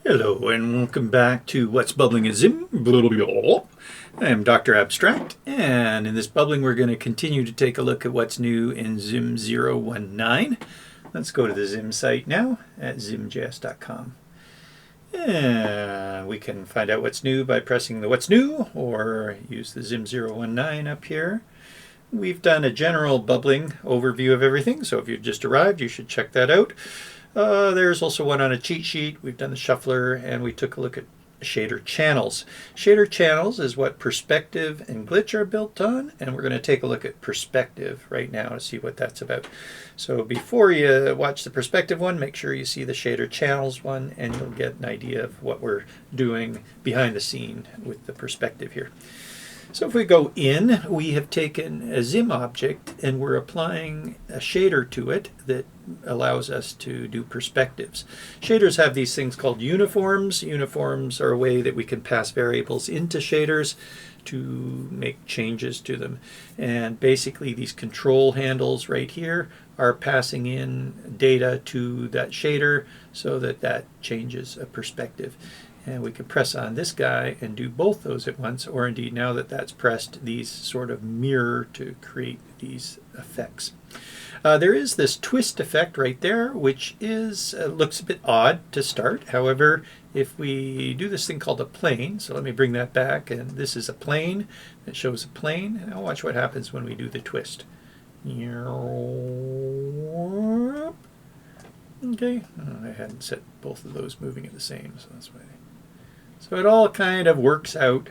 Hello and welcome back to What's Bubbling in ZIM. I am Dr. Abstract, and in this bubbling we're going to continue to take a look at what's new in ZIM 019. Let's go to the ZIM site now at zimjs.com. And we can find out what's new by pressing the What's New or use the ZIM 019 up here. We've done a general bubbling overview of everything, so if you've just arrived you should check that out. There's also one on a cheat sheet. We've done the shuffler and we took a look at shader channels. Shader channels is what perspective and glitch are built on, and we're going to take a look at perspective right now to see what that's about. So before you watch the perspective one, make sure you see the shader channels one and you'll get an idea of what we're doing behind the scene with the perspective here. So if we go in, we have taken a ZIM object and we're applying a shader to it that allows us to do perspectives. Shaders have these things called uniforms. Uniforms are a way that we can pass variables into shaders to make changes to them. And basically these control handles right here are passing in data to that shader so that that changes a perspective. And we can press on this guy and do both those at once, or indeed now that that's pressed, these sort of mirror to create these effects. There is this twist effect right there, which is looks a bit odd to start. However, if we do this thing called a plane, so let me bring that back, and this is a plane that shows a plane. Now watch what happens when we do the twist. Okay, I hadn't set both of those moving at the same, so that's why. So it all kind of works out.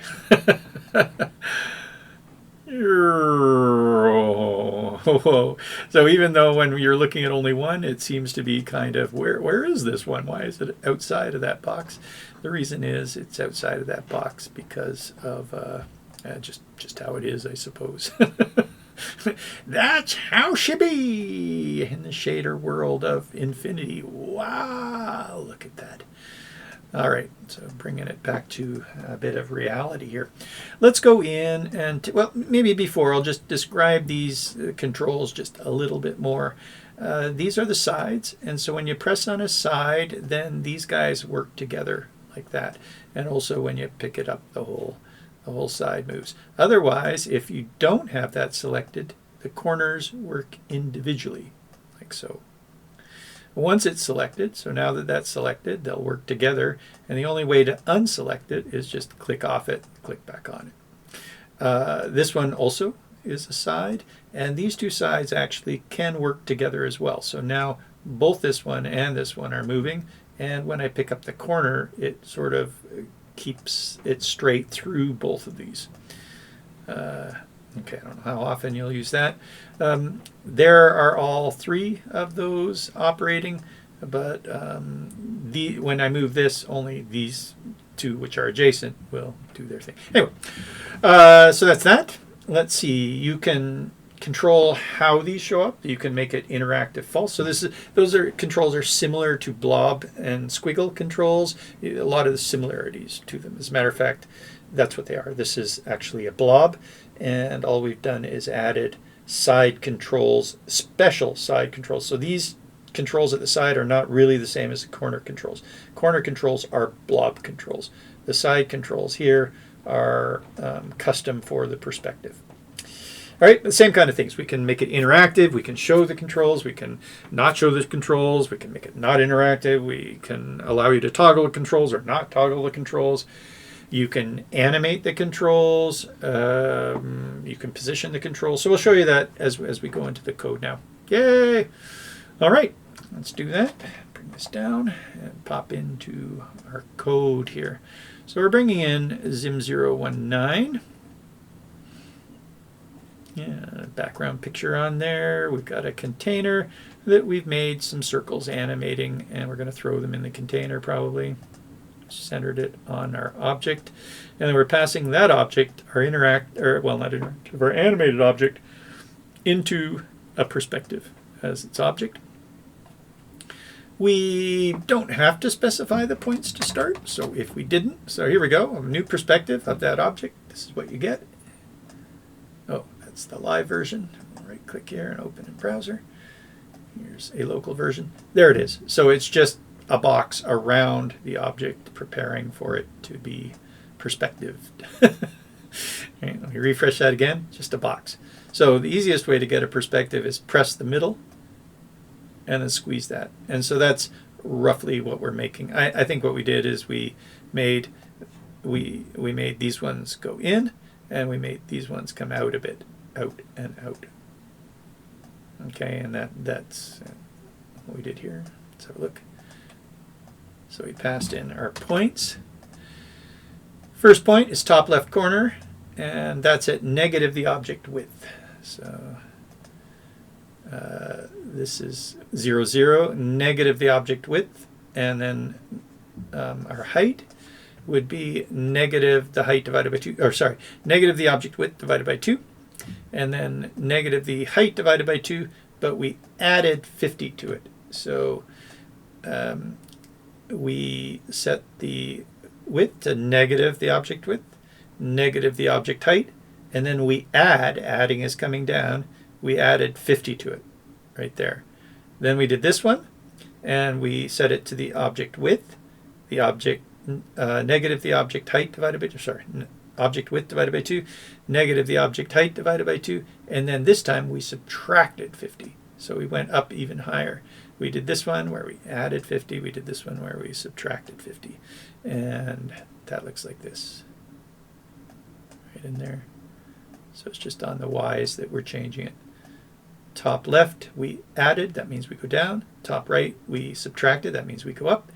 So even though when you're looking at only one, it seems to be kind of, where is this one? Why is it outside of that box? The reason is it's outside of that box because of just how it is, I suppose. That's how she be in the shader world of infinity. Wow, look at that. All right, so bringing it back to a bit of reality here. Let's go in and, well, maybe before I'll just describe these controls just a little bit more. These are the sides, and so when you press on a side, then these guys work together like that. And also when you pick it up, the whole side moves. Otherwise, if you don't have that selected, the corners work individually, like so. Once it's selected, so now that that's selected, they'll work together, and the only way to unselect it is just click off it, click back on it. This one also is a side, and these two sides actually can work together as well. So now both this one and this one are moving, and when I pick up the corner, it sort of keeps it straight through both of these. Okay, I don't know how often you'll use that. There are all three of those operating, but when I move this, only these two, which are adjacent, will do their thing. Anyway, so that's that. Let's see. You can control how these show up. You can make it interactive false. So those controls are similar to blob and squiggle controls. A lot of the similarities to them. As a matter of fact, that's what they are. This is actually a blob, and all we've done is added side controls, special side controls. So these controls at the side are not really the same as the corner controls. Corner controls are blob controls. The side controls here are custom for the perspective. All right, the same kind of things. We can make it interactive. We can show the controls. We can not show the controls. We can make it not interactive. We can allow you to toggle the controls or not toggle the controls. You can animate the controls. You can position the controls. So we'll show you that as we go into the code now. Yay! All right, let's do that. Bring this down and pop into our code here. So we're bringing in ZIM 019. Yeah, background picture on there. We've got a container that we've made some circles animating, and we're going to throw them in the container probably. Centered it on our object, and then we're passing that object, our our animated object, into a perspective as its object. We don't have to specify the points to start, so if we didn't, so here we go, a new perspective of that object. This is what you get. Oh, that's the live version. Right click here and open in browser. Here's a local version. There it is. So it's just a box around the object, preparing for it to be perspectived. Let me refresh that again, just a box. So the easiest way to get a perspective is press the middle and then squeeze that. And so that's roughly what we're making. I think what we did is we made these ones go in, and we made these ones come out a bit, out and out. Okay, and that's what we did here. Let's have a look. So we passed in our points. First point is top left corner, and that's at negative the object width. So this is 0, 0, negative the object width, and then our height would be negative the height divided by 2, or sorry, negative the object width divided by 2, and then negative the height divided by 2, but we added 50 to it. So we set the width to negative the object width, negative the object height, and then we adding is coming down, we added 50 to it right there. Then we did this one, and we set it to the object width, the object negative the object height divided by 2, sorry, object width divided by 2, negative the object height divided by 2, and then this time we subtracted 50. So we went up even higher. We did this one where we added 50, we did this one where we subtracted 50. And that looks like this, right in there. So it's just on the Y's that we're changing it. Top left, we added, that means we go down. Top right, we subtracted, that means we go up.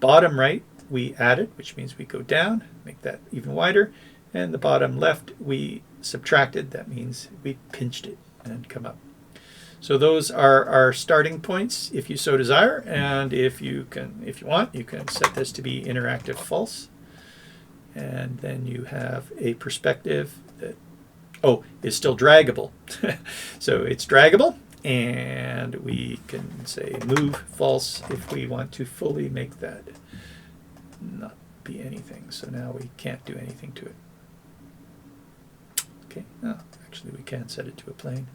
Bottom right, we added, which means we go down, make that even wider. And the bottom left, we subtracted, that means we pinched it and come up. So those are our starting points if you so desire, and if you want, you can set this to be interactive false. And then you have a perspective that is still draggable. So it's draggable, and we can say move false if we want to fully make that not be anything. So now we can't do anything to it. Okay, no, actually we can set it to a plane.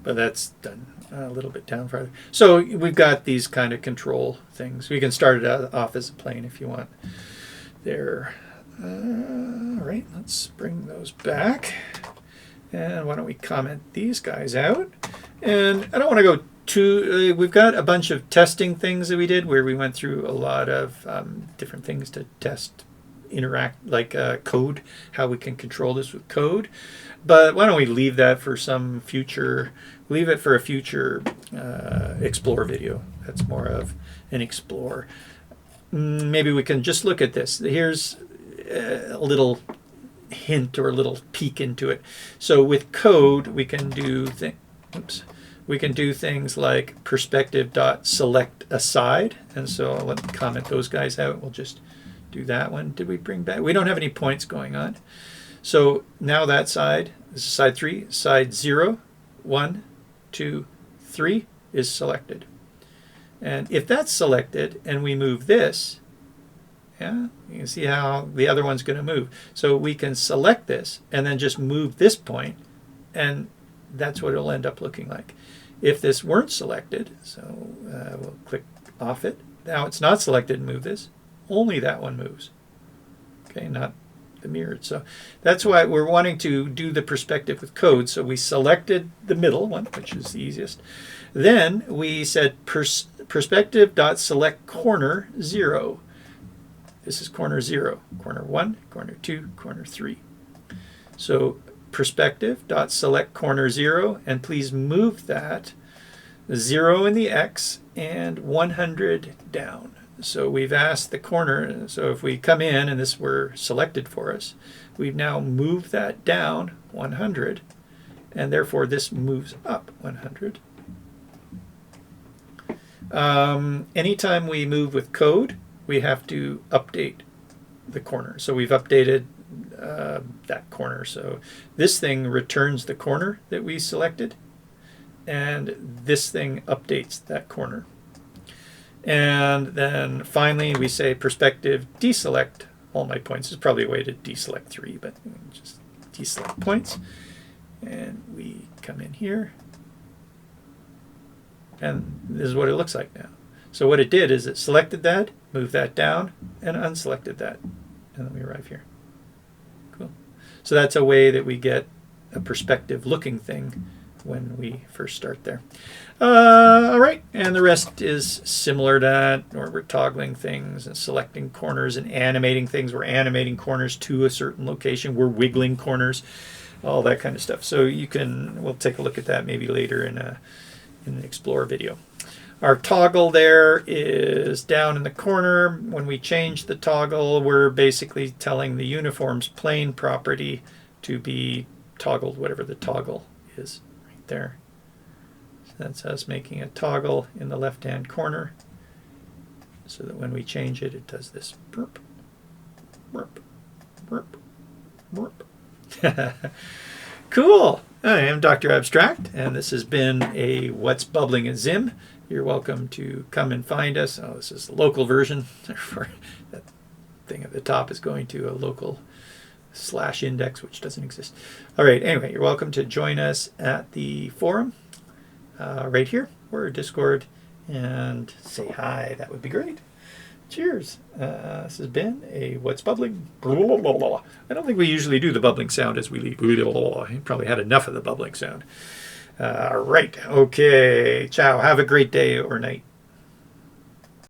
But that's done a little bit down farther. So we've got these kind of control things. We can start it off as a plane if you want. There. All right, let's bring those back. And why don't we comment these guys out? And I don't want to go too... we've got a bunch of testing things that we did where we went through a lot of different things to test, interact, like code, how we can control this with code. But why don't we leave that for some future, leave it for a future explore video. That's more of an explore. Maybe we can just look at this. Here's a little hint or a little peek into it. So with code, we can do things like perspective.select aside. And so I'll comment those guys out. We'll just do that one. Did we bring back? We don't have any points going on. So now that side, this is side 3, side 0, 1, 2, 3 is selected. And if that's selected and we move this, yeah, you can see how the other one's going to move. So we can select this and then just move this point, and that's what it'll end up looking like. If this weren't selected, so we'll click off it. Now it's not selected and move this. Only that one moves. Okay, not the mirrored. So that's why we're wanting to do the perspective with code. So we selected the middle one, which is the easiest. Then we said perspective.select corner 0. This is corner 0, corner 1, corner 2, corner 3. So perspective.select corner 0, and please move that 0 in the X and 100 down. So we've asked the corner, so if we come in and this were selected for us, we've now moved that down 100, and therefore this moves up 100. Anytime we move with code, we have to update the corner. So we've updated that corner. So this thing returns the corner that we selected, and this thing updates that corner. And then finally we say perspective deselect all my points. There's probably a way to deselect 3, but just deselect points. And we come in here And this is what it looks like now. So what it did is it selected that, moved that down, and unselected that. And then we arrive here. Cool. So that's a way that we get a perspective looking thing when we first start there. All right, and the rest is similar to that, where we're toggling things and selecting corners and animating things. We're animating corners to a certain location. We're wiggling corners, all that kind of stuff. So we'll take a look at that maybe later in an Explore video. Our toggle there is down in the corner. When we change the toggle, we're basically telling the uniform's plane property to be toggled, whatever the toggle is right there. So that's us making a toggle in the left-hand corner so that when we change it, it does this burp, burp, burp, burp. Cool. I am Dr. Abstract, and this has been a What's Bubbling at ZIM. You're welcome to come and find us. Oh, this is the local version. Therefore, that thing at the top is going to a local /index, which doesn't exist. All right, anyway, you're welcome to join us at the forum right here, or Discord, and say hi. That would be great. Cheers. This has been a What's Bubbling. I don't think we usually do the bubbling sound as we leave. You probably had enough of the bubbling sound. Right. Okay. Ciao. Have a great day or night.